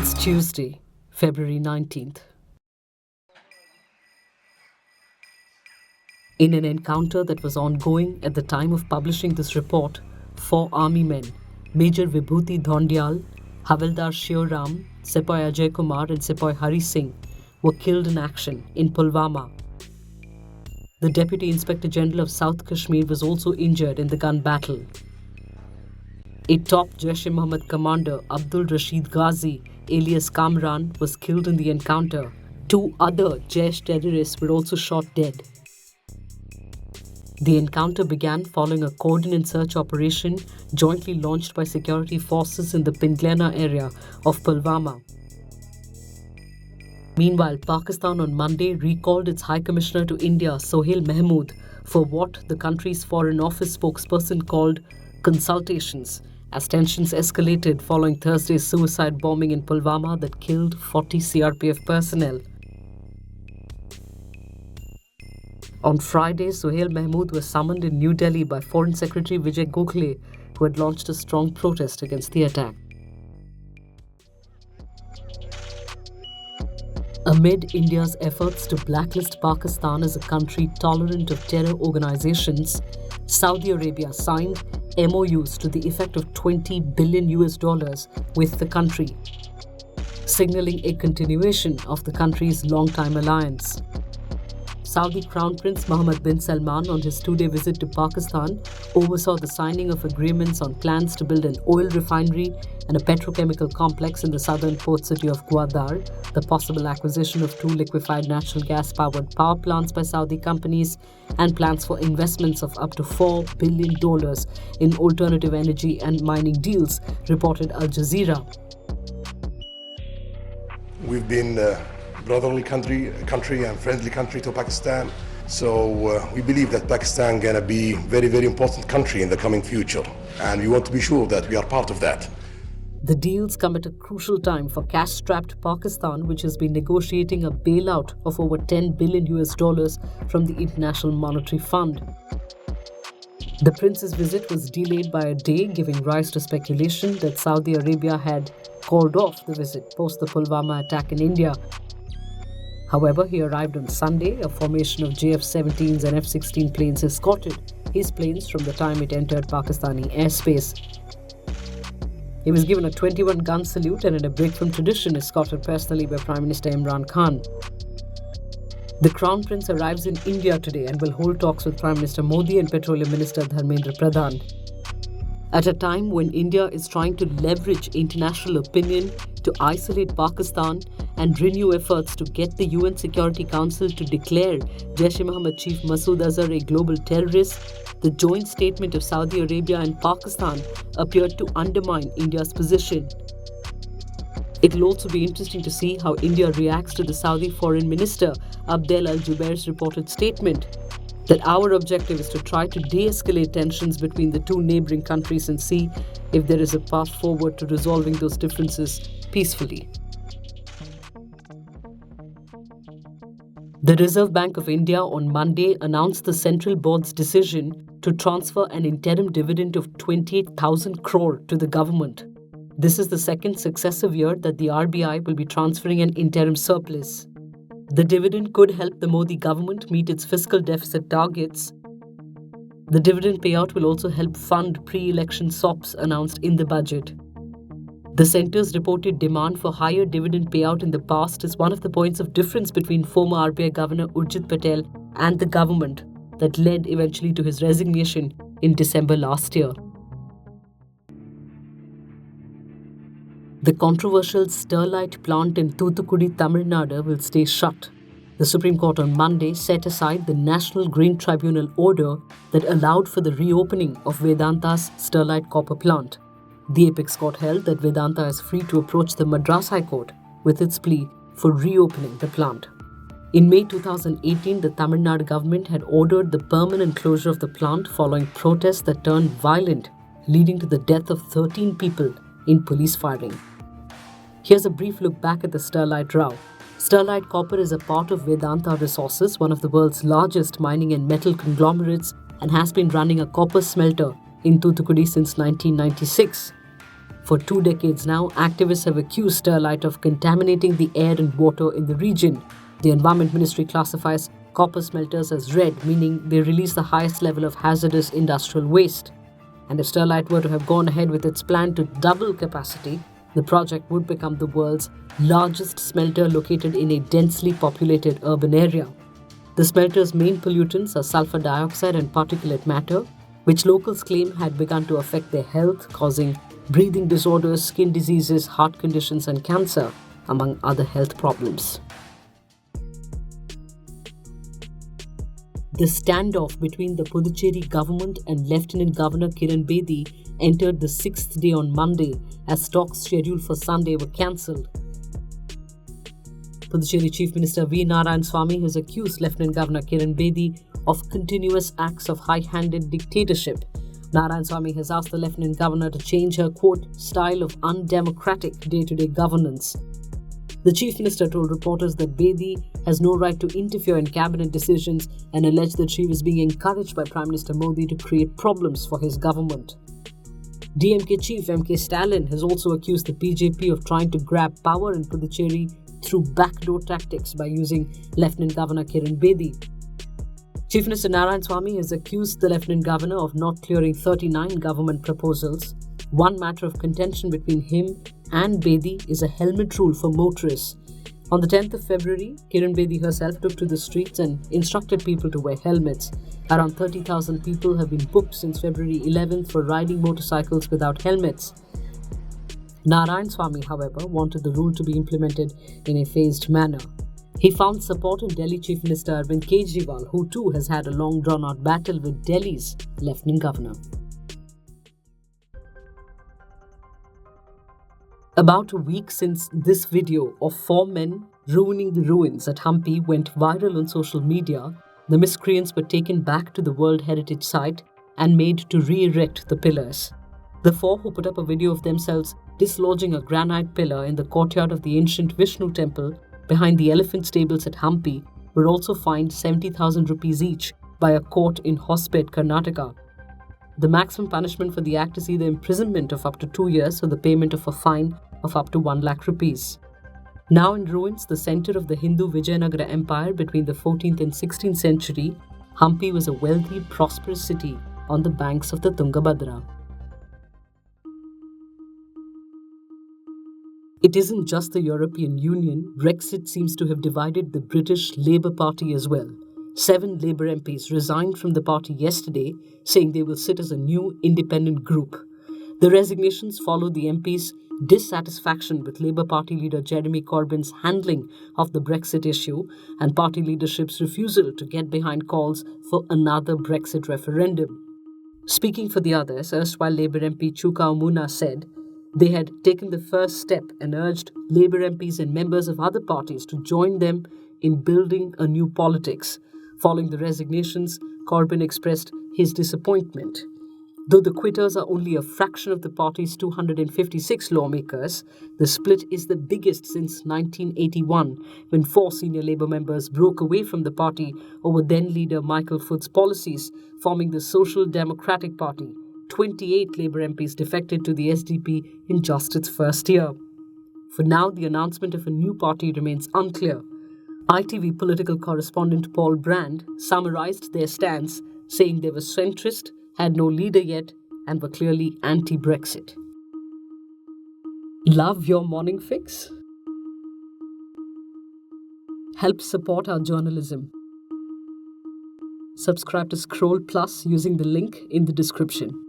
It's Tuesday, February 19th. In an encounter that was ongoing at the time of publishing this report, 4 army men, Major Vibhuti Dhondial, Havildar Shioram, Sepoy Ajay Kumar and Sepoy Hari Singh, were killed in action in Pulwama. The Deputy Inspector General of South Kashmir was also injured in the gun battle. A top Jaish-e-Mohammed commander, Abdul Rashid Ghazi, alias Kamran, was killed in the encounter. 2 other Jaish terrorists were also shot dead. The encounter began following a coordinated search operation jointly launched by security forces in the Pinglena area of Pulwama. Meanwhile, Pakistan on Monday recalled its High Commissioner to India, Sohail Mahmood, for what the country's Foreign Office spokesperson called consultations, as tensions escalated following Thursday's suicide bombing in Pulwama that killed 40 CRPF personnel. On Friday, Sohail Mahmood was summoned in New Delhi by Foreign Secretary Vijay Gokhale, who had launched a strong protest against the attack. Amid India's efforts to blacklist Pakistan as a country tolerant of terror organizations, Saudi Arabia signed MOUs to the effect of $20 billion with the country, signaling a continuation of the country's long-time alliance. Saudi Crown Prince Mohammed bin Salman, on his 2-day visit to Pakistan, oversaw the signing of agreements on plans to build an oil refinery and a petrochemical complex in the southern port city of Gwadar, the possible acquisition of 2 liquefied natural gas-powered power plants by Saudi companies, and plans for investments of up to $4 billion in alternative energy and mining deals, reported Al Jazeera. We've been brotherly country and friendly country to Pakistan. So we believe that Pakistan gonna be very, very important country in the coming future. And we want to be sure that we are part of that. The deals come at a crucial time for cash-strapped Pakistan, which has been negotiating a bailout of over $10 billion from the International Monetary Fund. The prince's visit was delayed by a day, giving rise to speculation that Saudi Arabia had called off the visit post the Pulwama attack in India. However, he arrived on Sunday. A formation of JF-17s and F-16 planes escorted his planes from the time it entered Pakistani airspace. He was given a 21-gun salute and, in a break from tradition, escorted personally by Prime Minister Imran Khan. The Crown Prince arrives in India today and will hold talks with Prime Minister Modi and Petroleum Minister Dharmendra Pradhan. At a time when India is trying to leverage international opinion to isolate Pakistan and renew efforts to get the UN Security Council to declare Jaish-e-Mohammed chief Masood Azhar a global terrorist, the joint statement of Saudi Arabia and Pakistan appeared to undermine India's position. It will also be interesting to see how India reacts to the Saudi Foreign Minister Abdel Al-Jubair's reported statement that our objective is to try to de-escalate tensions between the 2 neighboring countries and see if there is a path forward to resolving those differences peacefully. The Reserve Bank of India on Monday announced the Central Board's decision to transfer an interim dividend of 28,000 crore to the government. This is the second successive year that the RBI will be transferring an interim surplus. The dividend could help the Modi government meet its fiscal deficit targets. The dividend payout will also help fund pre-election SOPs announced in the budget. The centre's reported demand for higher dividend payout in the past is one of the points of difference between former RBI Governor Urjit Patel and the government that led eventually to his resignation in December last year. The controversial Sterlite plant in Thoothukudi, Tamil Nadu will stay shut. The Supreme Court on Monday set aside the National Green Tribunal order that allowed for the reopening of Vedanta's Sterlite copper plant. The apex court held that Vedanta is free to approach the Madras High Court with its plea for reopening the plant. In May 2018, the Tamil Nadu government had ordered the permanent closure of the plant following protests that turned violent, leading to the death of 13 people in police firing. Here's a brief look back at the Sterlite row. Sterlite Copper is a part of Vedanta Resources, one of the world's largest mining and metal conglomerates, and has been running a copper smelter in Thoothukudi since 1996. For 2 decades now, activists have accused Sterlite of contaminating the air and water in the region. The Environment Ministry classifies copper smelters as red, meaning they release the highest level of hazardous industrial waste. And if Sterlite were to have gone ahead with its plan to double capacity, the project would become the world's largest smelter located in a densely populated urban area. The smelter's main pollutants are sulfur dioxide and particulate matter, which locals claim had begun to affect their health, causing breathing disorders, skin diseases, heart conditions, and cancer, among other health problems. The standoff between the Puducherry government and Lieutenant Governor Kiran entered the 6th day on Monday as talks scheduled for Sunday were cancelled. Puducherry Chief Minister V. Narayanaswamy has accused Lieutenant Governor Kiran of continuous acts of high-handed dictatorship. Narayanaswamy has asked the Lieutenant Governor to change her, quote, style of undemocratic day-to-day governance. The Chief Minister told reporters that Bedi has no right to interfere in cabinet decisions and alleged that she was being encouraged by Prime Minister Modi to create problems for his government. DMK Chief M.K. Stalin has also accused the BJP of trying to grab power in Puducherry through backdoor tactics by using Lieutenant Governor Kiran Bedi. Chief Minister Narayanaswamy has accused the Lieutenant Governor of not clearing 39 government proposals. One matter of contention between him and Bedi is a helmet rule for motorists. On the 10th of February, Kiran Bedi herself took to the streets and instructed people to wear helmets. Around 30,000 people have been booked since February 11th for riding motorcycles without helmets. Narayanaswamy, however, wanted the rule to be implemented in a phased manner. He found support in Delhi Chief Minister Arvind Kejriwal, who too has had a long drawn-out battle with Delhi's Lieutenant Governor. About a week since this video of 4 men ruining the ruins at Hampi went viral on social media, the miscreants were taken back to the World Heritage Site and made to re-erect the pillars. The 4 who put up a video of themselves dislodging a granite pillar in the courtyard of the ancient Vishnu temple behind the elephant stables at Hampi were also fined 70,000 rupees each by a court in Hospet, Karnataka. The maximum punishment for the act is either imprisonment of up to 2 years or the payment of a fine of up to 1 lakh rupees. Now in ruins, the center of the Hindu Vijayanagara Empire between the 14th and 16th century, Hampi was a wealthy, prosperous city on the banks of the Tungabhadra. It isn't just the European Union. Brexit seems to have divided the British Labour Party as well. 7 Labour MPs resigned from the party yesterday, saying they will sit as a new independent group. The resignations follow the MPs' dissatisfaction with Labour Party leader Jeremy Corbyn's handling of the Brexit issue and party leadership's refusal to get behind calls for another Brexit referendum. Speaking for the others, erstwhile Labour MP Chuka Omuna said they had taken the first step and urged Labour MPs and members of other parties to join them in building a new politics. Following the resignations, Corbyn expressed his disappointment. Though the quitters are only a fraction of the party's 256 lawmakers, the split is the biggest since 1981, when 4 senior Labour members broke away from the party over then-leader Michael Foot's policies, forming the Social Democratic Party. 28 Labour MPs defected to the SDP in just its first year. For now, the announcement of a new party remains unclear. ITV political correspondent Paul Brand summarised their stance, saying they were centrist, had no leader yet, and were clearly anti-Brexit. Love your morning fix? Help support our journalism. Subscribe to Scroll Plus using the link in the description.